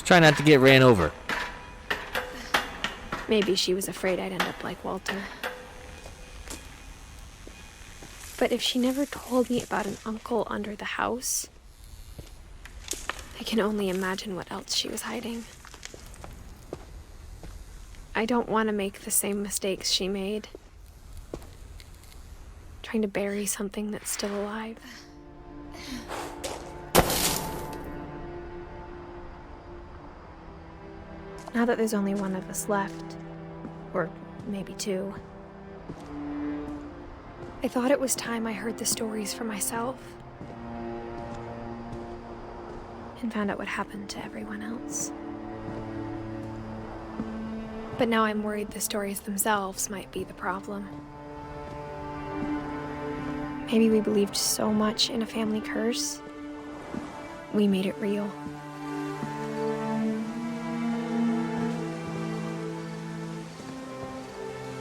Just try not to get ran over. Maybe she was afraid I'd end up like Walter. But if she never told me about an uncle under the house, I can only imagine what else she was hiding. I don't want to make the same mistakes she made. Trying to bury something that's still alive. Now that there's only one of us left, or maybe two, I thought it was time I heard the stories for myself and found out what happened to everyone else. But now I'm worried the stories themselves might be the problem. Maybe we believed so much in a family curse, we made it real.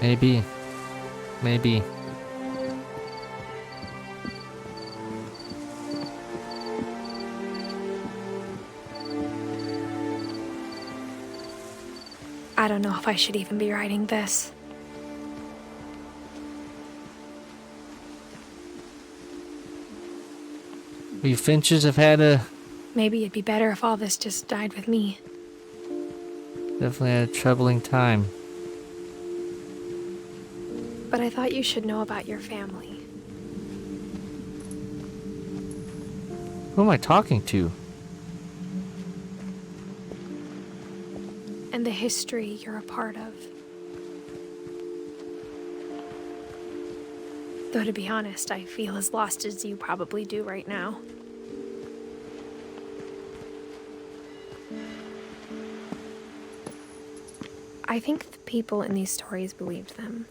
Maybe. I don't know if I should even be writing this. We Finches have had a... Maybe it'd be better if all this just died with me. Definitely had a troubling time. But I thought you should know about your family. Who am I talking to? And the history you're a part of. Though to be honest, I feel as lost as you probably do right now. I think the people in these stories believed them,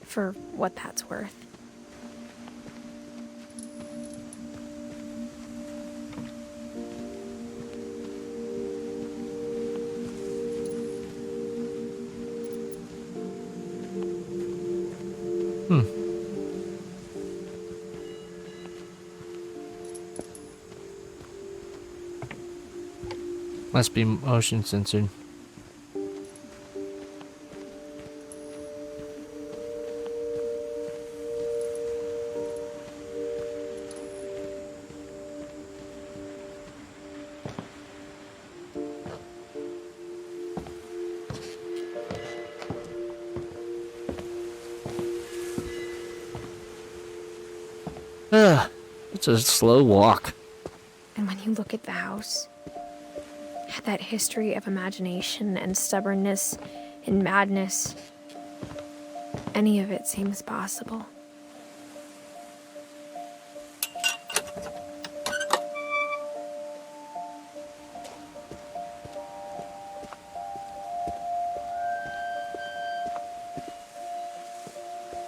for what that's worth. Must be motion censored. It's a slow walk. And when you look at the house, that history of imagination and stubbornness and madness, any of it seems possible.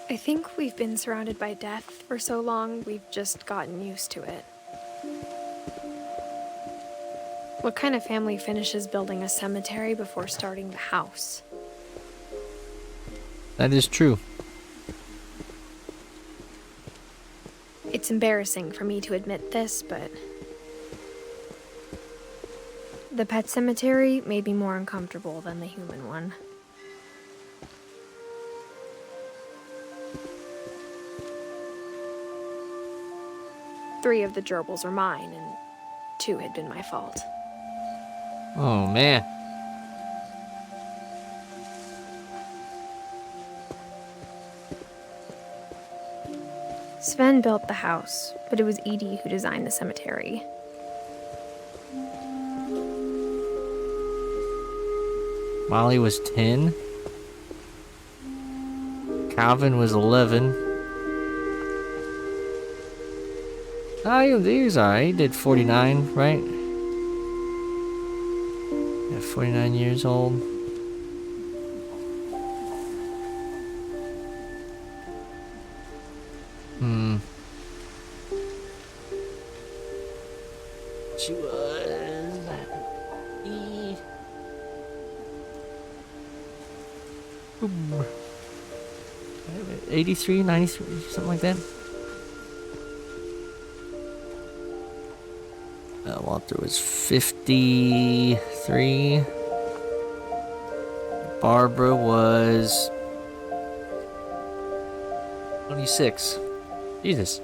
I think we've been surrounded by death for so long, we've just gotten used to it. What kind of family finishes building a cemetery before starting the house? That is true. It's embarrassing for me to admit this, but the pet cemetery may be more uncomfortable than the human one. Three of the gerbils are mine, and 2 had been my fault. Oh, man. Sven built the house, but it was Edie who designed the cemetery. Molly was 10. Calvin was 11. Oh, he was alright. He did 49, right? Yeah, 49 years old. She was... 83, 93, something like that. Walter was 53. 33. Barbara was 26. Jesus.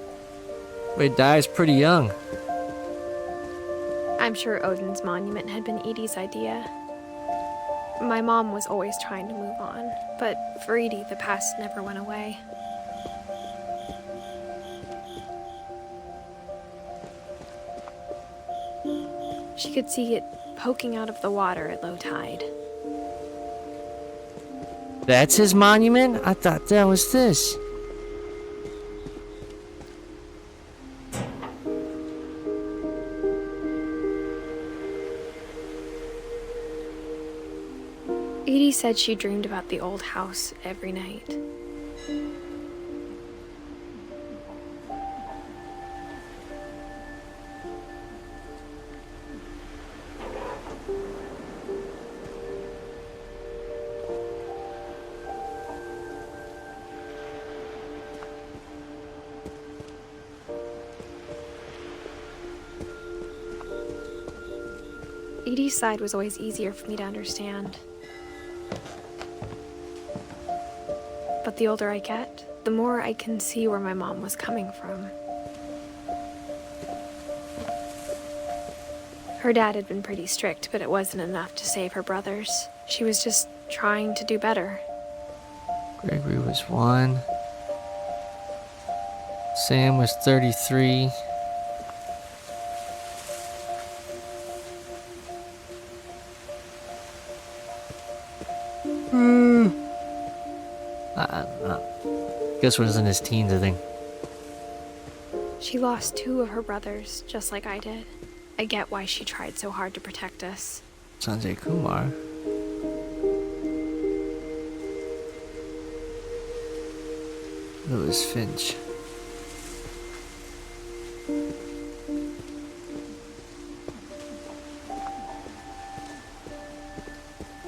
Wade dies pretty young. I'm sure Odin's monument had been Edie's idea. My mom was always trying to move on, but for Edie, the past never went away. She could see it poking out of the water at low tide. That's his monument? I thought that was this. Edie said she dreamed about the old house every night. Edie's side was always easier for me to understand. But the older I get, the more I can see where my mom was coming from. Her dad had been pretty strict, but it wasn't enough to save her brothers. She was just trying to do better. Gregory was 1. Sam was 33. I don't know. Guess was in his teens, I think. She lost 2 of her brothers, just like I did. I get why she tried so hard to protect us. Sanjay Kumar. Edith Finch.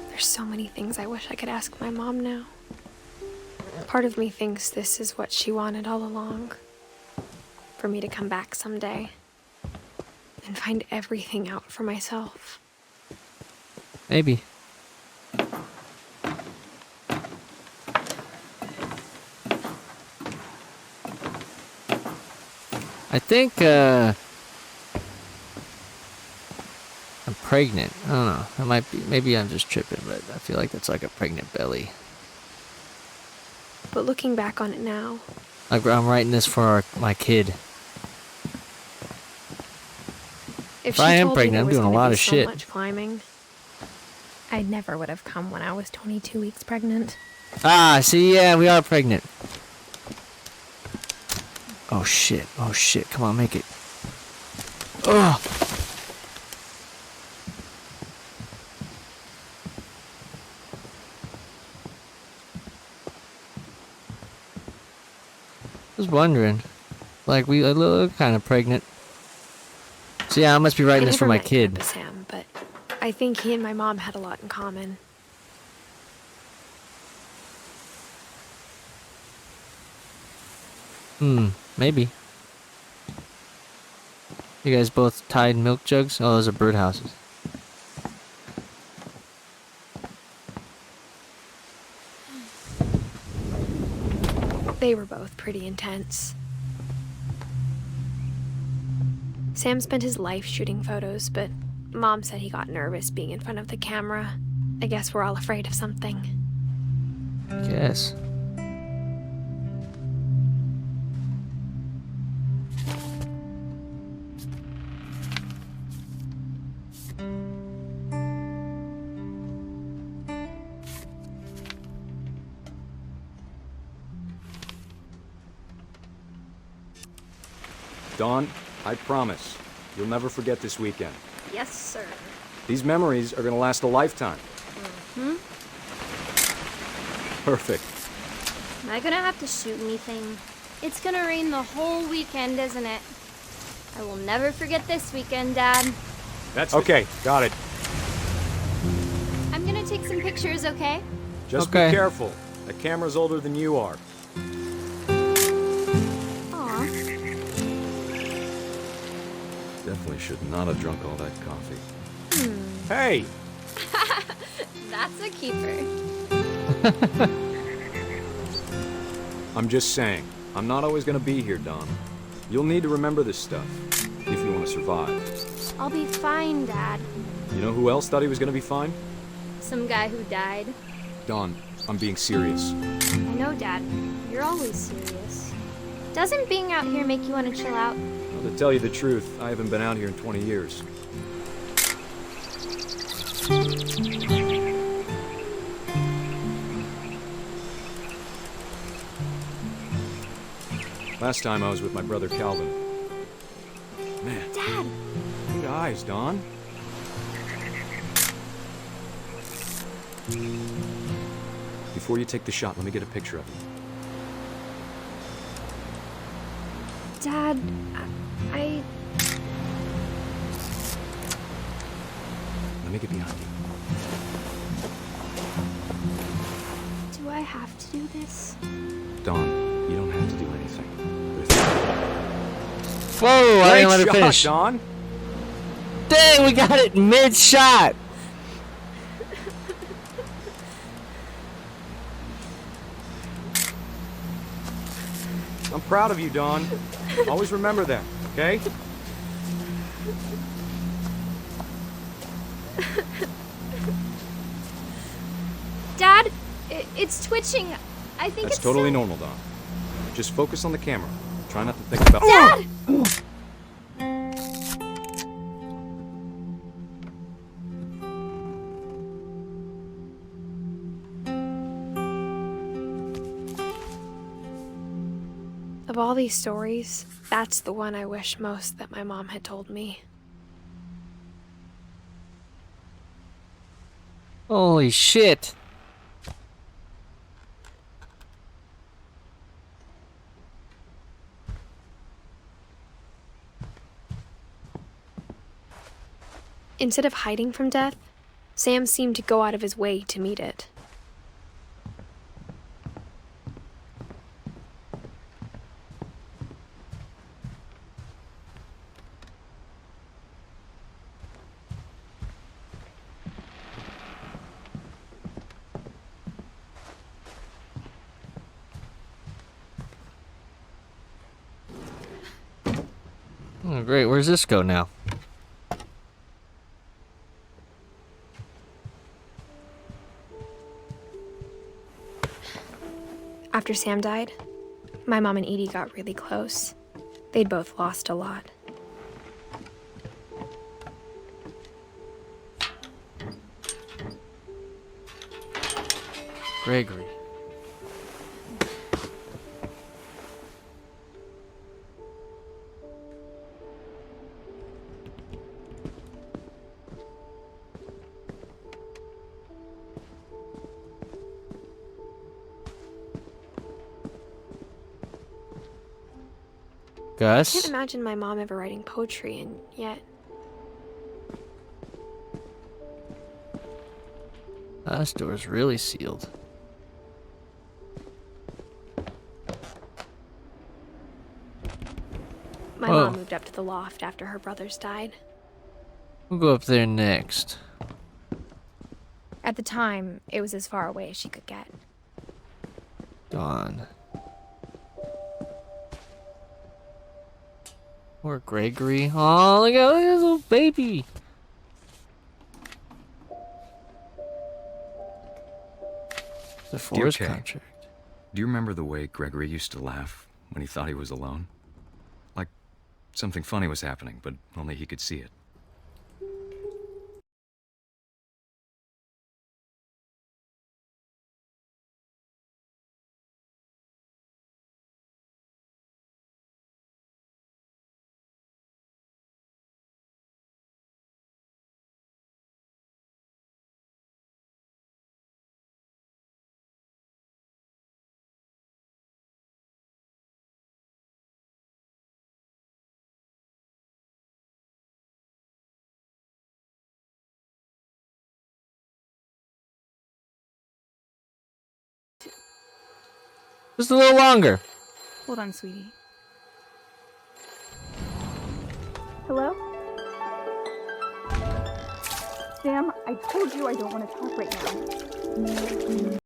There's so many things I wish I could ask my mom now. Part of me thinks this is what she wanted all along. For me to come back someday and find everything out for myself. Maybe. I think, I'm pregnant. I don't know. That might be, maybe I'm just tripping, but I feel like that's like a pregnant belly. But looking back on it now, Like I'm writing this for my kid. if I she am told me pregnant, there I'm was doing a gonna lot be of so shit. much climbing, I never would have come when I was 22 weeks pregnant. Ah, see, yeah, we are pregnant. Oh shit, oh shit, come on, make it. Ugh. I was wondering, like we look kind of pregnant. So yeah, I must be writing this for my kid. Grandpa Sam, but I think he and my mom had a lot in common. Maybe. You guys both tied milk jugs? Oh, those are birdhouses. They were both pretty intense. Sam spent his life shooting photos, but Mom said he got nervous being in front of the camera. I guess we're all afraid of something. Yes. Dawn, I promise, you'll never forget this weekend. Yes, sir. These memories are gonna last a lifetime. Perfect. Am I gonna have to shoot anything? It's gonna rain the whole weekend, isn't it? I will never forget this weekend, Dad. That's okay. Got it. I'm gonna take some pictures, okay? Just Okay. be careful. The camera's older than you are. Aw. Definitely should not have drunk all that coffee. Hey, That's a keeper. I'm just saying, I'm not always gonna be here, Don. You'll need to remember this stuff, if you want to survive. I'll be fine, Dad. You know who else thought he was gonna be fine? Some guy who died. Don, I'm being serious. I know, Dad. You're always serious. Doesn't being out here make you want to chill out? Well, to tell you the truth, I haven't been out here in 20 years. Last time I was with my brother Calvin. Man, Dad! good eyes, Don. Before you take the shot, let me get a picture of you. Dad, I... Let me get behind you. Do I have to do this? Don, you don't have to do anything. Whoa, I didn't let her finish. Don. Dang, we got it mid-shot. I'm proud of you, Don. Always remember that, okay? Dad, it's twitching. I think That's it's totally so- normal, Don. Just focus on the camera. Try not to think about... Dad! Of all these stories, that's the one I wish most that my mom had told me. Holy shit. Instead of hiding from death, Sam seemed to go out of his way to meet it. Oh, great. Where's this go now? After Sam died, my mom and Edie got really close. They'd both lost a lot. Gregory. I can't Gus? imagine my mom ever writing poetry, and yet... This door's really sealed. My Oh. mom moved up to the loft after her brothers died. We'll go up there next. At the time, it was as far away as she could get. Dawn. Poor Gregory. Oh, look at this little baby. The forest Kay. contract. Do you remember the way Gregory used to laugh when he thought he was alone? Like something funny was happening, but only he could see it. Just a little longer. Hold on, sweetie. Hello? Sam, I told you I don't want to talk right now.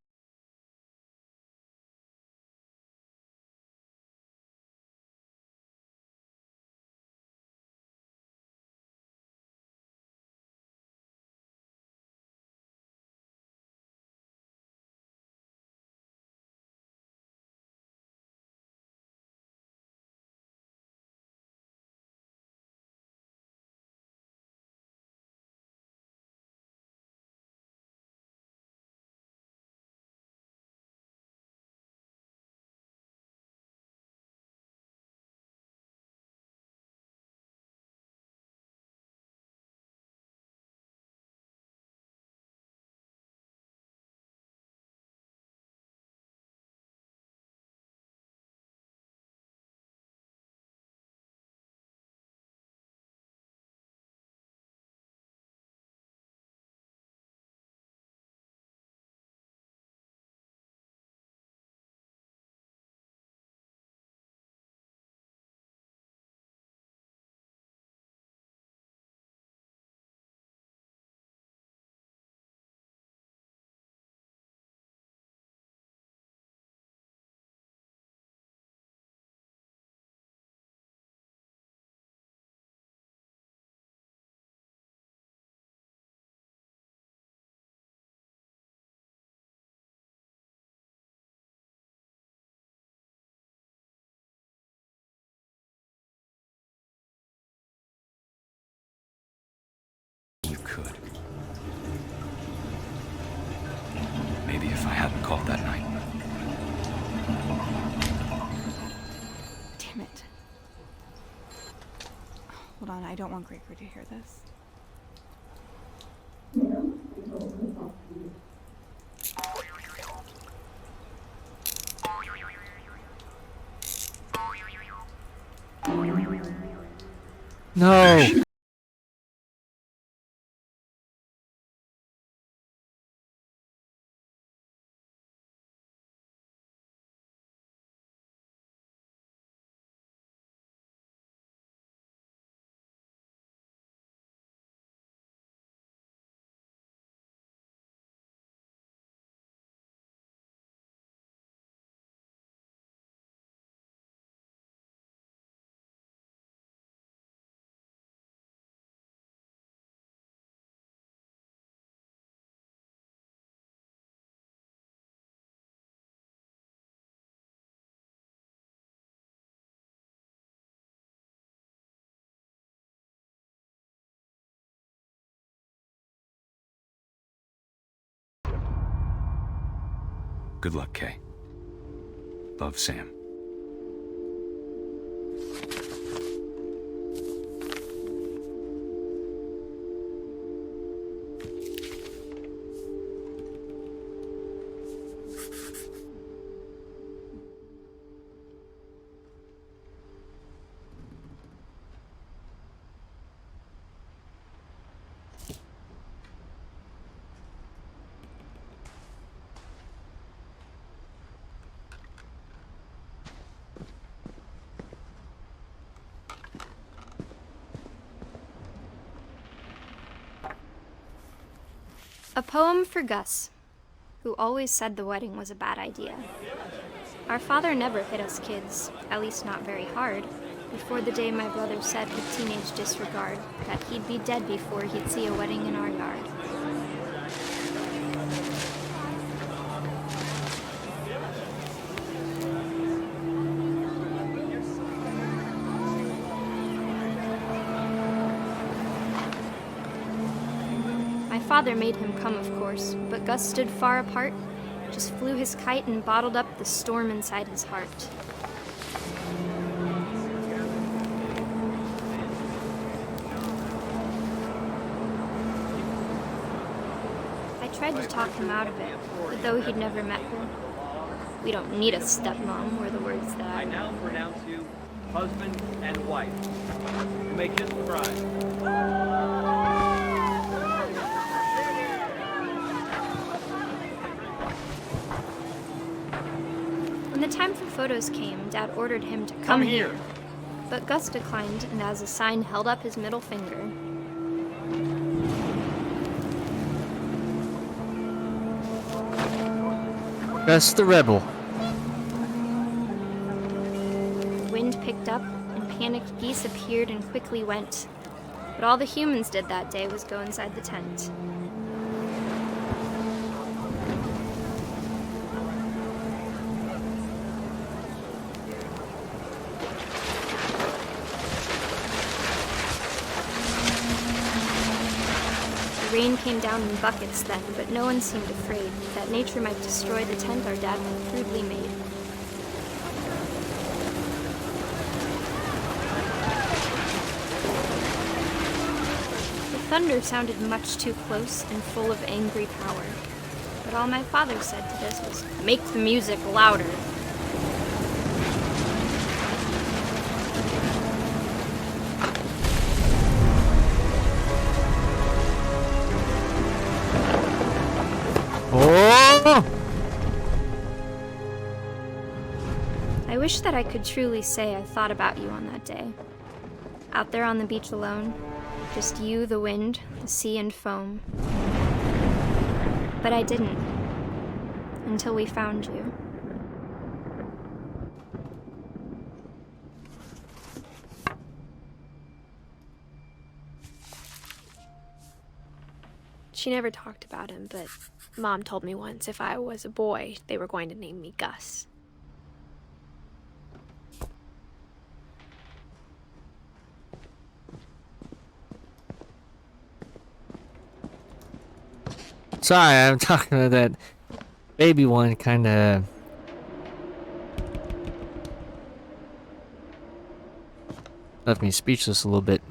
You could. Maybe if I hadn't called that night. Damn it. Hold on, I don't want Gregor to hear this. No! Good luck, Kay. Love, Sam. A poem for Gus, who always said the wedding was a bad idea. Our father never hit us kids, at least not very hard, before the day my brother said with teenage disregard that he'd be dead before he'd see a wedding in our yard. My father made him come, of course, but Gus stood far apart, just flew his kite and bottled up the storm inside his heart. I tried to talk him out of it, but though he'd never met her, "We don't need a stepmom," were the words that I now pronounce you husband and wife. You may kiss the bride. When the time for photos came, Dad ordered him to come here. But Gus declined and as a sign held up his middle finger. Gus the Rebel. The wind picked up, and panicked geese appeared and quickly went. But all the humans did that day was go inside the tent. The rain came down in buckets then, but no one seemed afraid that nature might destroy the tent our dad had crudely made. The thunder sounded much too close and full of angry power. But all my father said to this was, "Make the music louder." Oh! I wish that I could truly say I thought about you on that day. Out there on the beach alone, just you, the wind, the sea, and foam. But I didn't. Until we found you. She never talked about him, but Mom told me once if I was a boy, they were going to name me Gus. Sorry, I'm talking to that baby one, kinda. Left me speechless a little bit.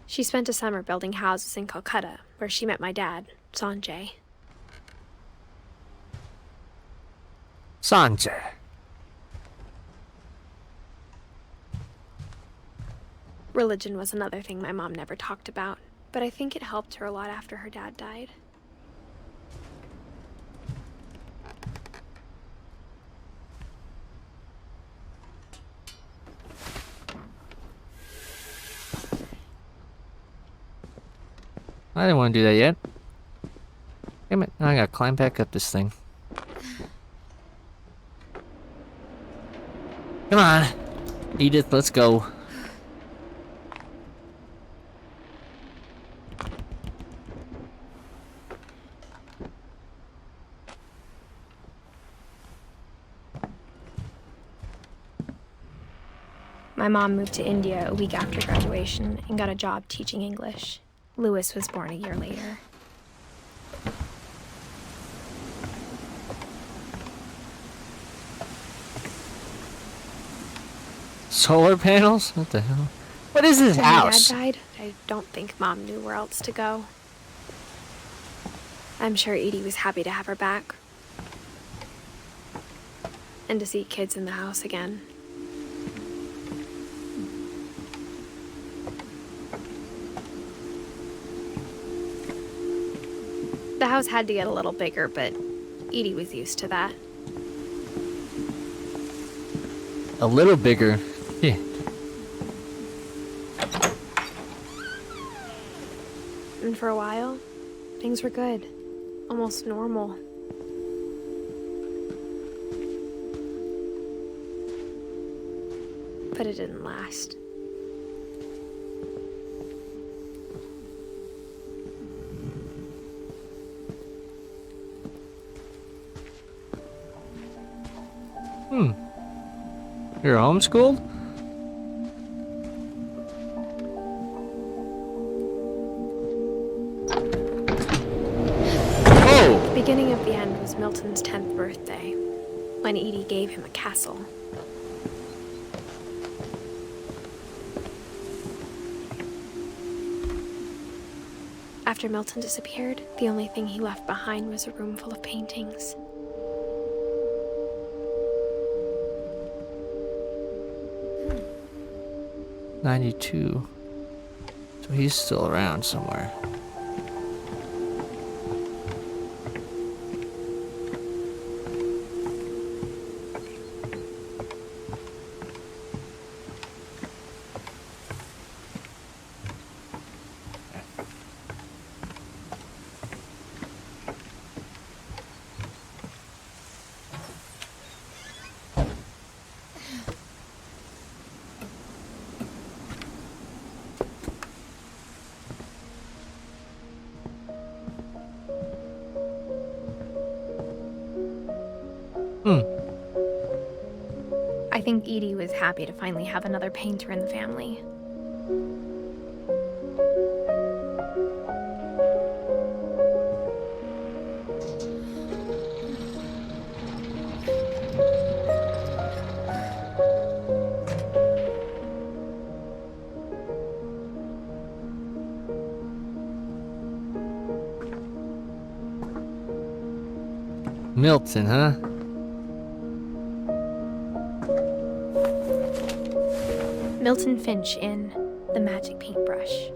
She spent a summer building houses in Calcutta, where she met my dad, Sanjay. Sanjay. Religion was another thing my mom never talked about, but I think it helped her a lot after her dad died. I didn't want to do that yet. Damn it, now I gotta climb back up this thing. Come on, Edith, let's go. My mom moved to India a week after graduation and got a job teaching English. Louis was born a year later. Solar panels? What the hell? What is this When house? my dad died, I don't think Mom knew where else to go. I'm sure Edie was happy to have her back. And to see kids in the house again. The house had to get a little bigger, but Edie was used to that. A little bigger. Yeah. And for a while, things were good. Almost normal. But it didn't last. You're homeschooled? Oh! The beginning of the end was Milton's 10th birthday, when Edie gave him a castle. After Milton disappeared, the only thing he left behind was a room full of paintings. '92. So he's still around somewhere. I think Edie was happy to finally have another painter in the family. Milton, huh? Milton Finch in The Magic Paintbrush.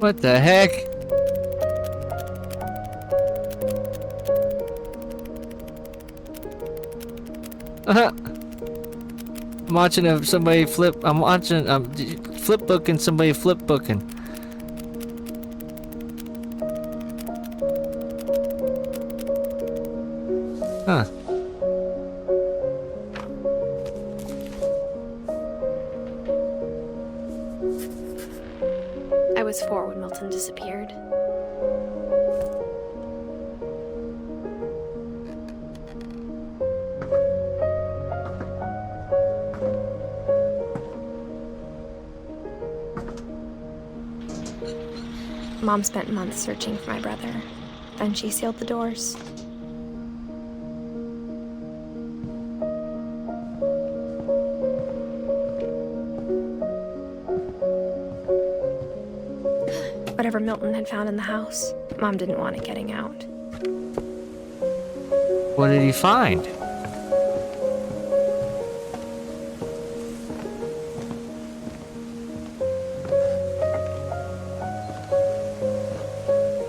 What the heck? I'm watching somebody flip. I'm watching flip booking somebody flip booking. Huh. I was 4 when Milton disappeared. Mom spent months searching for my brother. Then she sealed the doors. Whatever Milton had found in the house, Mom didn't want it getting out. What did he find?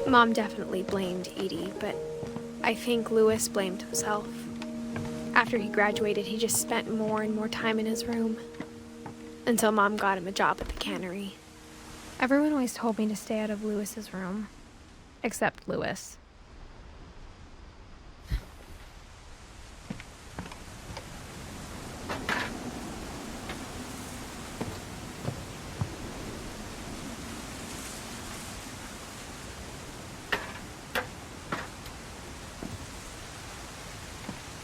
Mom definitely blamed Edie, but I think Louis blamed himself. After he graduated, he just spent more and more time in his room. Until Mom got him a job at the cannery. Everyone always told me to stay out of Louis's room. Except Louis.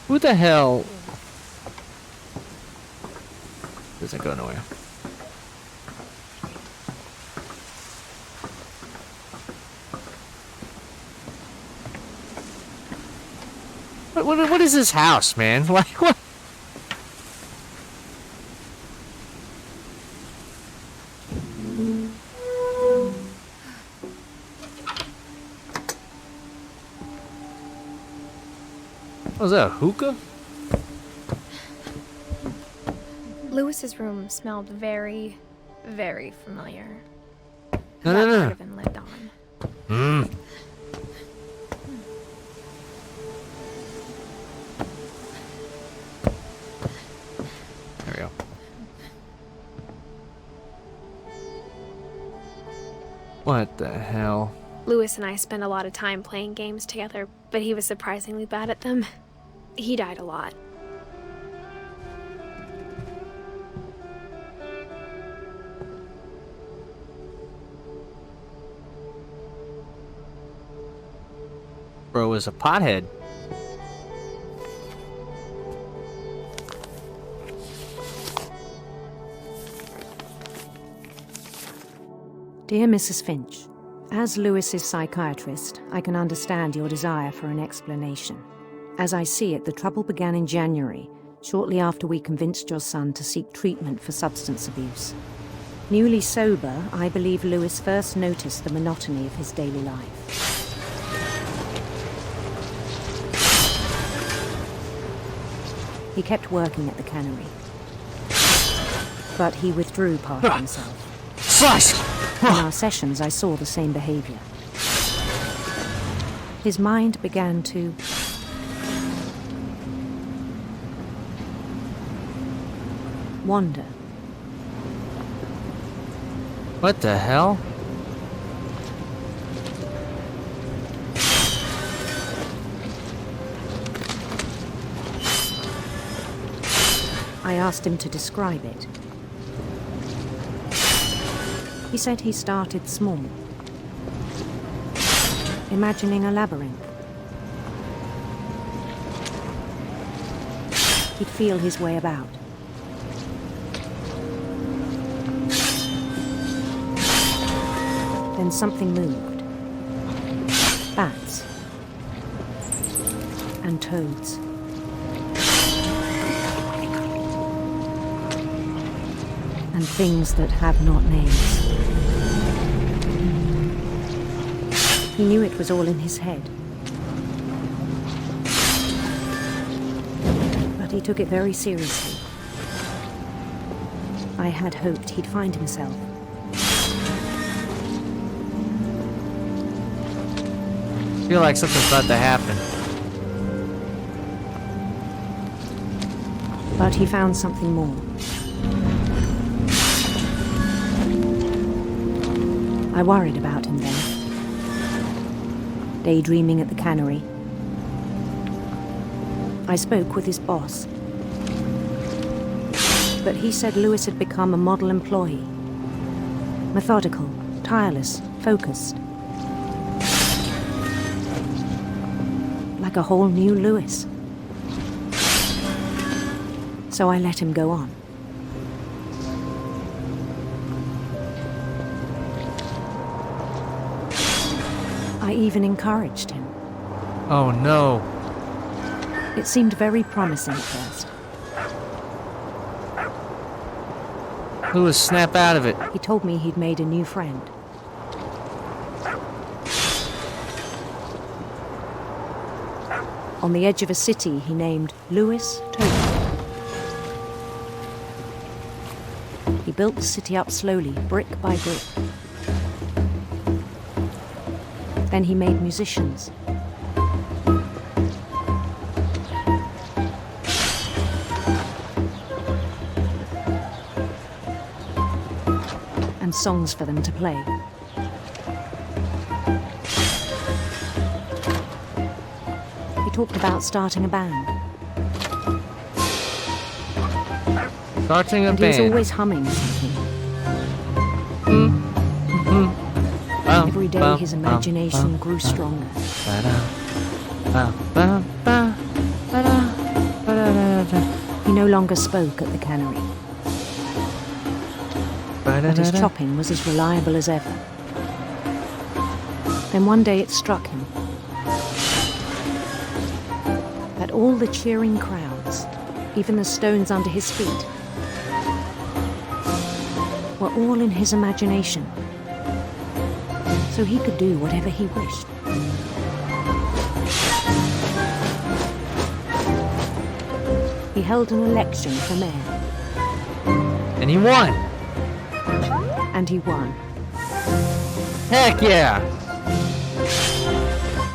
Who the hell? Doesn't go nowhere. What is this house, man? Like, what? Was that a hookah? Louis's room smelled very, very familiar. No, That no, no. might have been lived on. There we go. What the hell? Louis and I spent a lot of time playing games together, but he was surprisingly bad at them. He died a lot. Bro was a pothead. Dear Mrs. Finch, as Lewis's psychiatrist, I can understand your desire for an explanation. As I see it, the trouble began in January, shortly after we convinced your son to seek treatment for substance abuse. Newly sober, I believe Lewis first noticed the monotony of his daily life. He kept working at the cannery. But he withdrew part of himself. Slash! In our sessions, I saw the same behavior. His mind began to wander. What the hell? I asked him to describe it. He said he started small, imagining a labyrinth. He'd feel his way about. Then something moved. Bats. And toads. And things that have not names. He knew it was all in his head. But he took it very seriously. I had hoped he'd find himself. I feel like something's about to happen. But he found something more. I worried about him then. Daydreaming at the cannery. I spoke with his boss. But he said Lewis had become a model employee. Methodical, tireless, focused. Like a whole new Lewis. So I let him go on. I even encouraged him. Oh no. It seemed very promising at first. Lewis, snap out of it. He told me he'd made a new friend. On the edge of a city he named Lewis Token. He built the city up slowly, brick by brick. Then he made musicians. And songs for them to play. He talked about starting a band. Starting a And he was band. always humming something. Every day his imagination grew stronger. He no longer spoke at the cannery. But his chopping was as reliable as ever. Then one day it struck him that all the cheering crowds, even the stones under his feet, were all in his imagination. So he could do whatever he wished. He held an election for mayor. And he won. And he won. Heck yeah.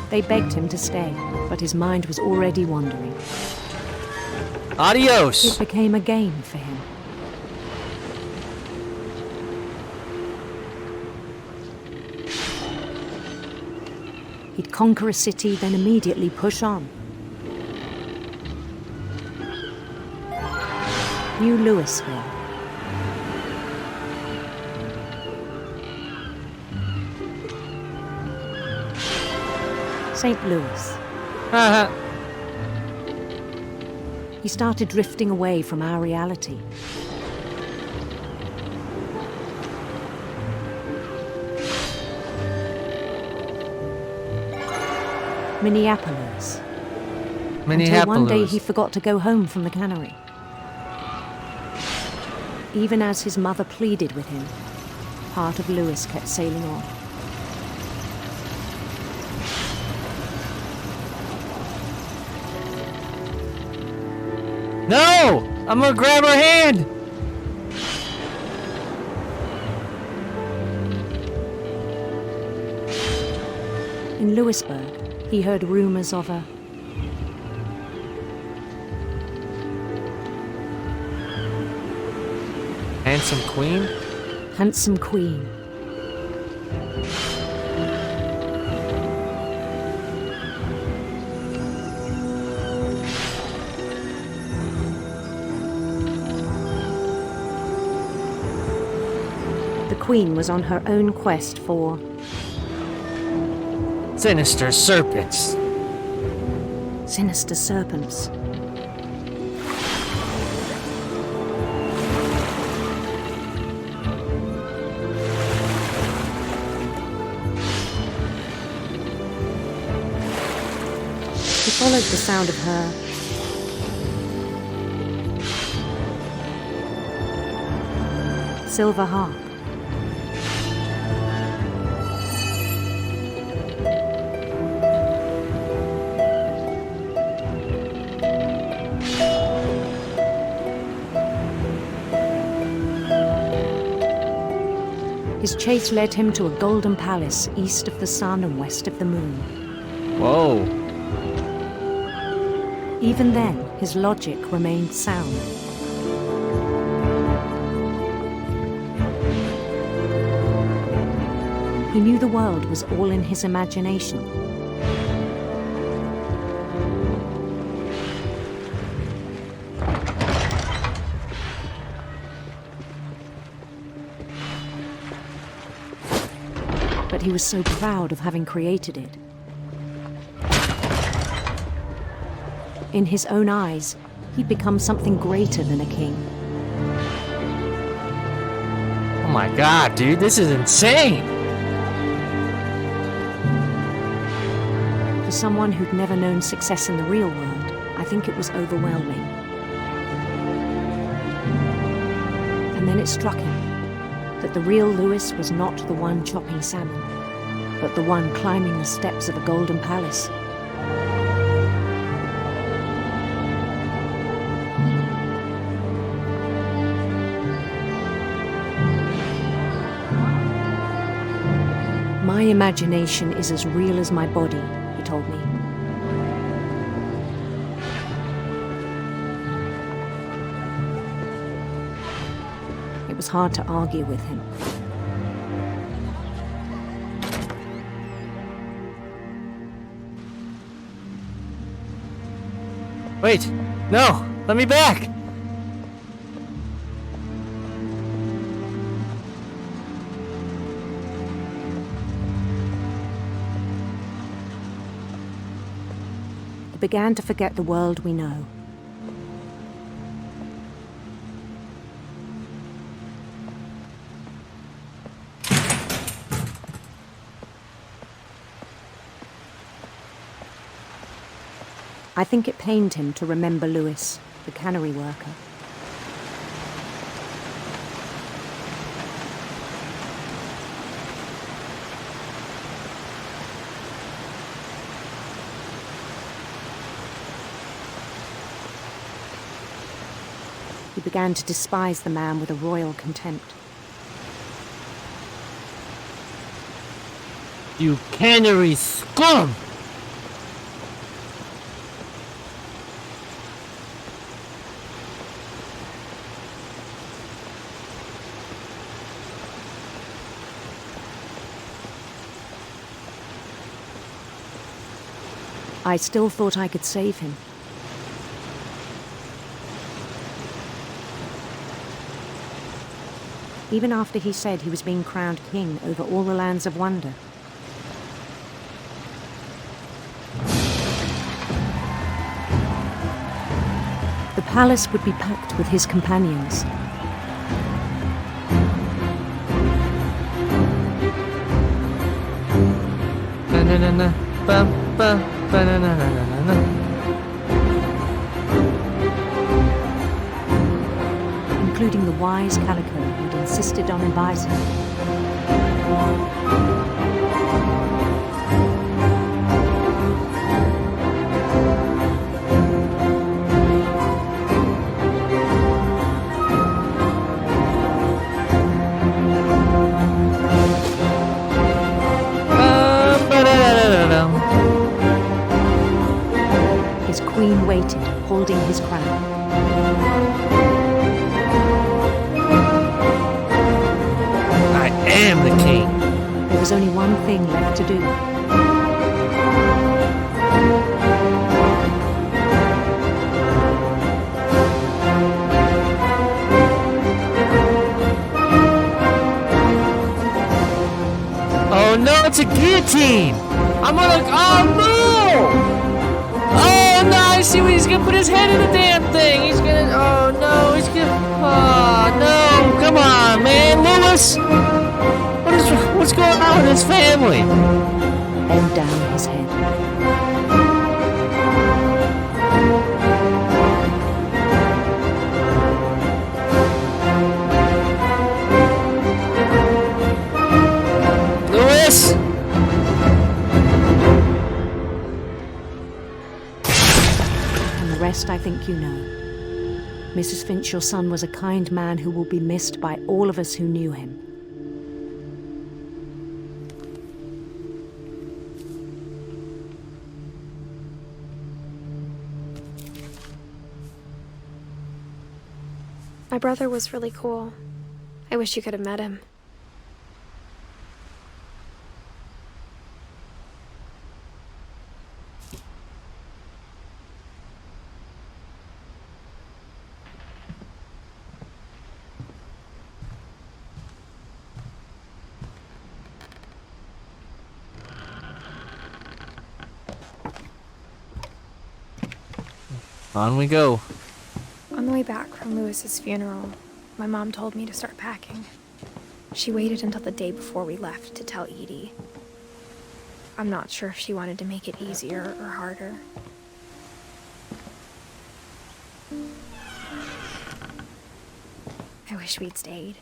They begged him to stay, but his mind was already wandering. It Adios. became a game for him. He'd conquer a city, then immediately push on. New Louisville. St. Louis. He started drifting away from our reality. Minneapolis. Until one day he forgot to go home from the cannery. Even as his mother pleaded with him, part of Lewis kept sailing on. No! I'm gonna grab her hand! In Louisburg, he heard rumors of a Handsome queen? handsome queen. The queen was on her own quest for Sinister serpents. sinister serpents. He followed the sound of her silver harp. His chase led him to a golden palace east of the sun and west of the moon. Whoa. Even then, his logic remained sound. He knew the world was all in his imagination. But he was so proud of having created it. In his own eyes, he'd become something greater than a king. Oh my god, dude, this is insane! For someone who'd never known success in the real world, I think it was overwhelming. And then it struck him that the real Lewis was not the one chopping salmon, but the one climbing the steps of a golden palace. My imagination is as real as my body, he told me. It was hard to argue with him. Wait! No! Let me back! I began to forget the world we know. I think it pained him to remember Lewis, the cannery worker. He began to despise the man with a royal contempt. You cannery scum! I still thought I could save him. Even after he said he was being crowned king over all the lands of wonder. The palace would be packed with his companions. Na-na-na-na, ba-ba, ba-na-na-na-na-na. Including the wise Calico who'd insisted on advising him. waited, holding his crown. I am the king. There was only one thing left to do. Oh no, it's a guillotine! I'm gonna. Oh no! Oh no, I see what he's gonna put his head in the damn thing! He's gonna. Oh no, he's gonna. Oh no! Come on, man! Lewis! What's going on with his family? Bend down his head. Lewis! And the rest I think you know. Mrs. Finch, your son was a kind man who will be missed by all of us who knew him. My brother was really cool. I wish you could have met him. On we go. On the way back from Lewis's funeral, my mom told me to start packing. She waited until the day before we left to tell Edie. I'm not sure if she wanted to make it easier or harder. I wish we'd stayed.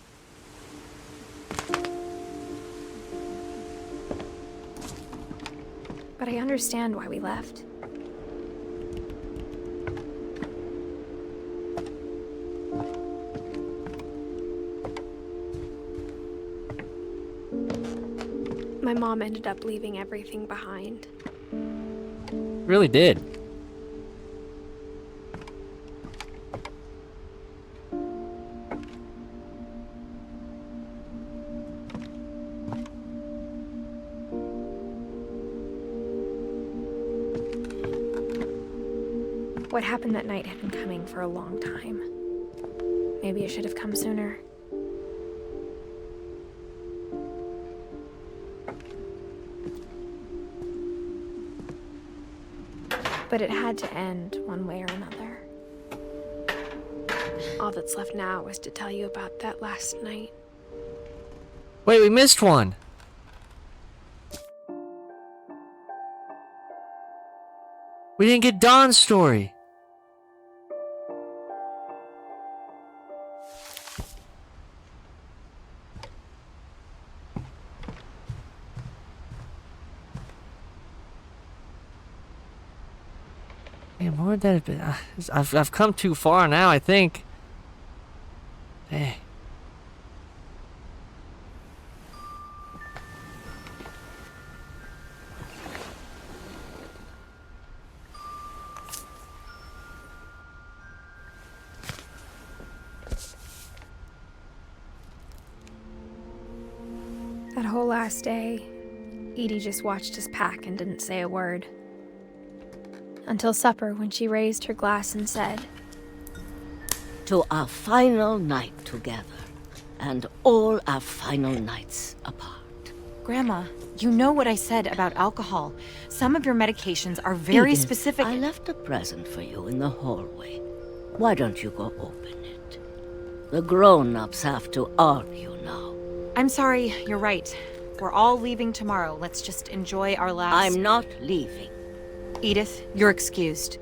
But I understand why we left. My mom ended up leaving everything behind. Really did. What happened that night had been coming for a long time. Maybe it should have come sooner. But it had to end one way or another. All that's left now is to tell you about that last night. Wait, we missed one. We didn't get Dawn's story. Damn, what would that have been? I've come too far now, I think. Dang. That whole last day, Edie just watched us pack and didn't say a word. Until supper, when she raised her glass and said, "To our final night together, and all our final nights apart." Grandma, you know what I said about alcohol. Some of your medications are very Edith, specific. I left a present for you in the hallway. Why don't you go open it? The grown-ups have to argue now. I'm sorry, you're right. We're all leaving tomorrow. Let's just enjoy our last... I'm not leaving. Edith, you're excused.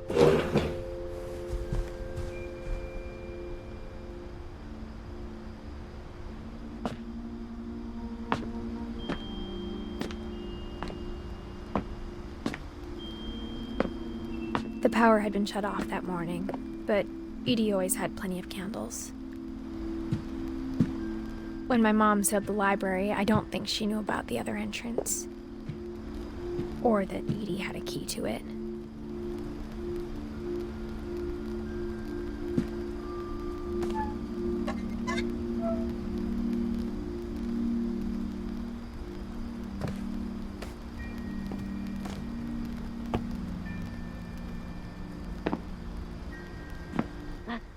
the power had been shut off that morning, but Edie always had plenty of candles. When my mom sealed the library, I don't think she knew about the other entrance. Or that Edie had a key to it.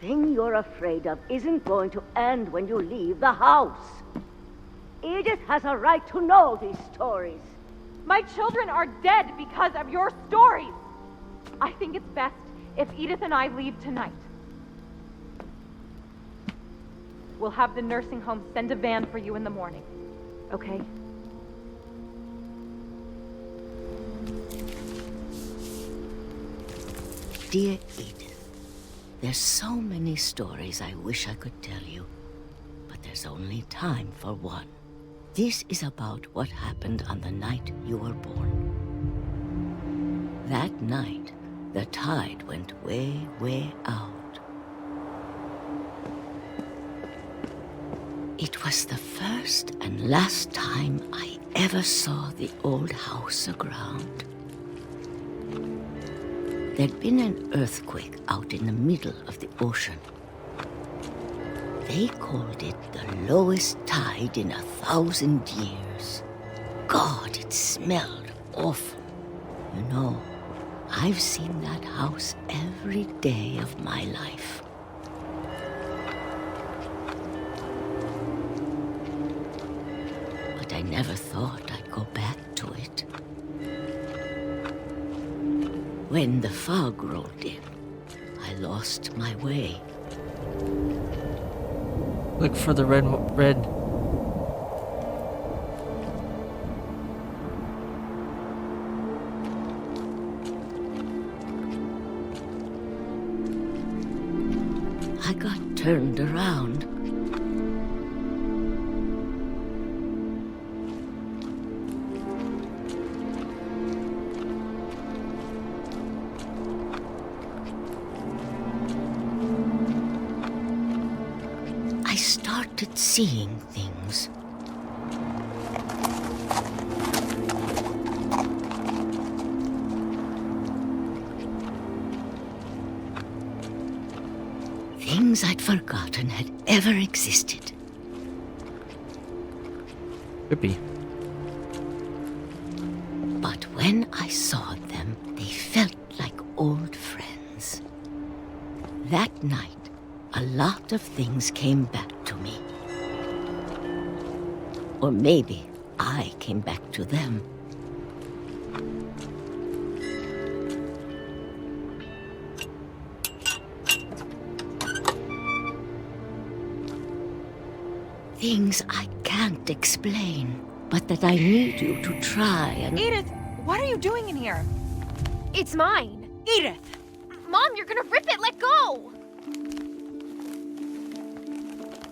thing you're afraid of isn't going to end when you leave the house. Edith has a right to know these stories. My children are dead because of your stories. I think it's best if Edith and I leave tonight. We'll have the nursing home send a van for you in the morning. Okay? Dear Edith, there's so many stories I wish I could tell you, but there's only time for one. This is about what happened on the night you were born. That night, the tide went way, way out. It was the first and last time I ever saw the old house aground. There'd been an earthquake out in the middle of the ocean. They called it the lowest tide in 1,000 years. God, it smelled awful. You know, I've seen that house every day of my life. But I never thought I'd go back to it. When the fog rolled in, I lost my way. Look for the red. I got turned around. I started seeing things. Things I'd forgotten had ever existed. Trippy. But when I saw them, they felt like old friends. That night, a lot of things came back to me. Or maybe I came back to them. Things I can't explain, but that I need you to try and... Edith, what are you doing in here? It's mine. Edith! Mom, you're gonna rip it. Let go.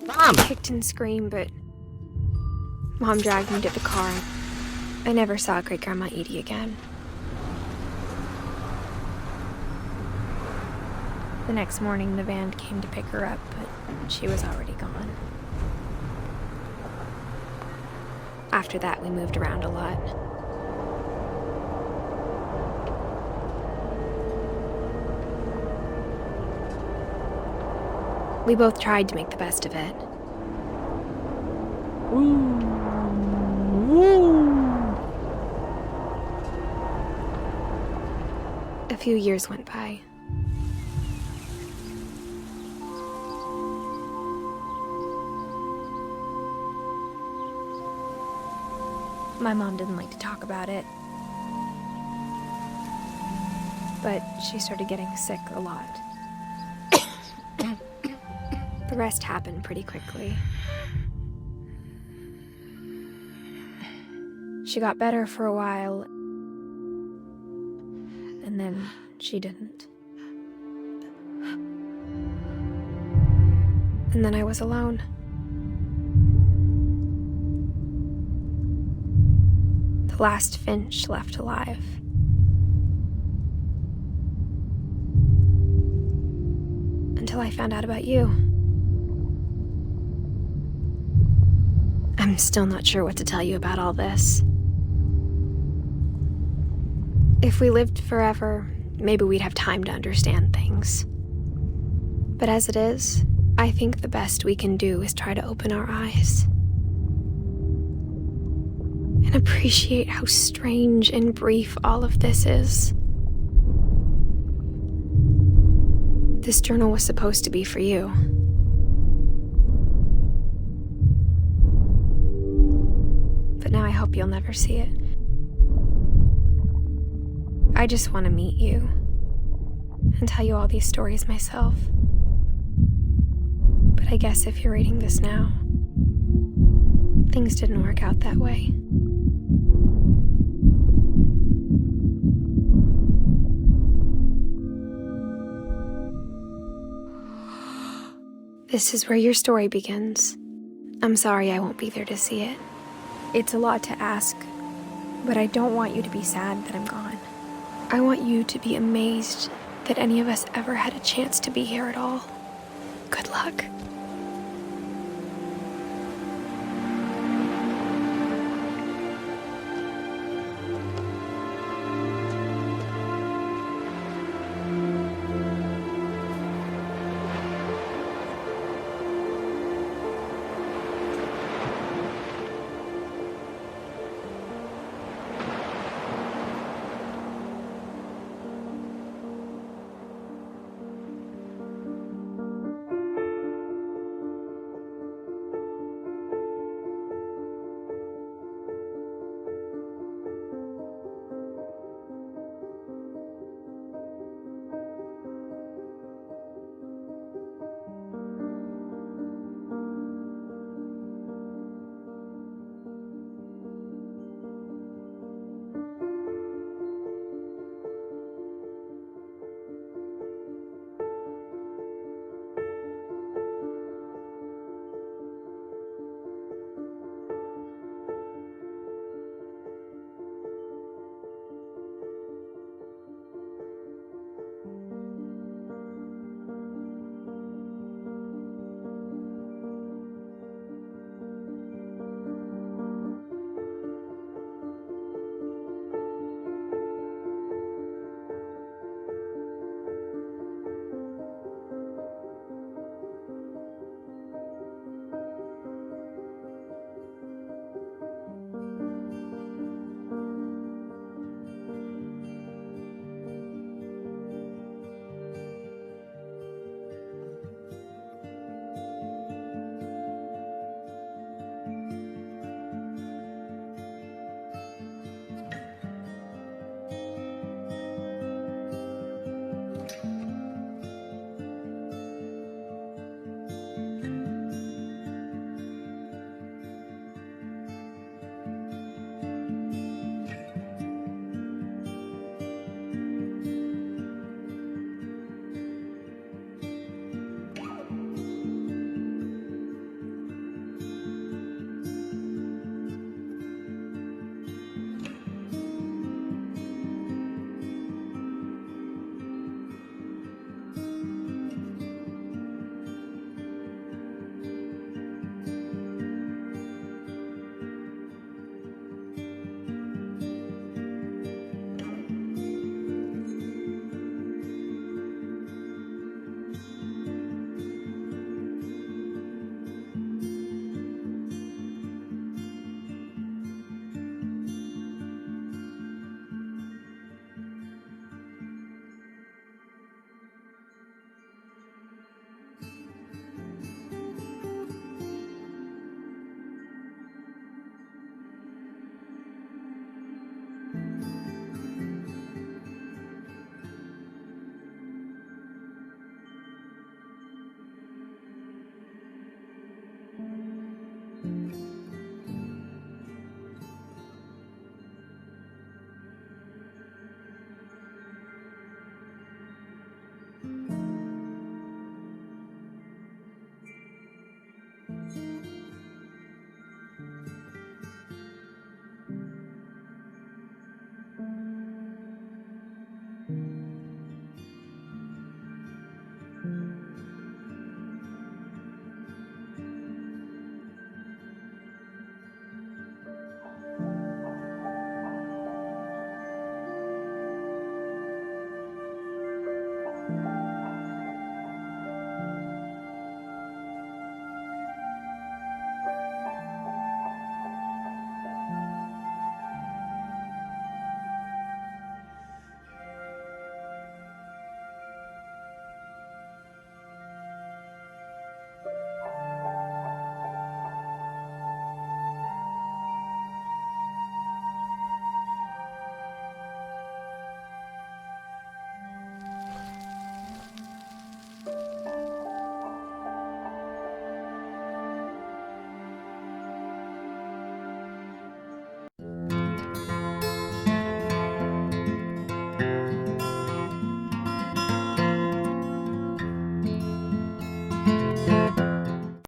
Mom! I kicked and screamed, but Mom dragged me to the car. I never saw Great-Grandma Edie again. The next morning, the van came to pick her up, but she was already gone. After that, we moved around a lot. We both tried to make the best of it. A few years went by. My mom didn't like to talk about it, but she started getting sick a lot. The rest happened pretty quickly. She got better for a while, and then she didn't. And then I was alone. The last Finch left alive. Until I found out about you. I'm still not sure what to tell you about all this. If we lived forever, maybe we'd have time to understand things. But as it is, I think the best we can do is try to open our eyes. And appreciate how strange and brief all of this is. This journal was supposed to be for you. But now I hope you'll never see it. I just want to meet you and tell you all these stories myself. But I guess if you're reading this now, things didn't work out that way. This is where your story begins. I'm sorry I won't be there to see it. It's a lot to ask, but I don't want you to be sad that I'm gone. I want you to be amazed that any of us ever had a chance to be here at all. Good luck.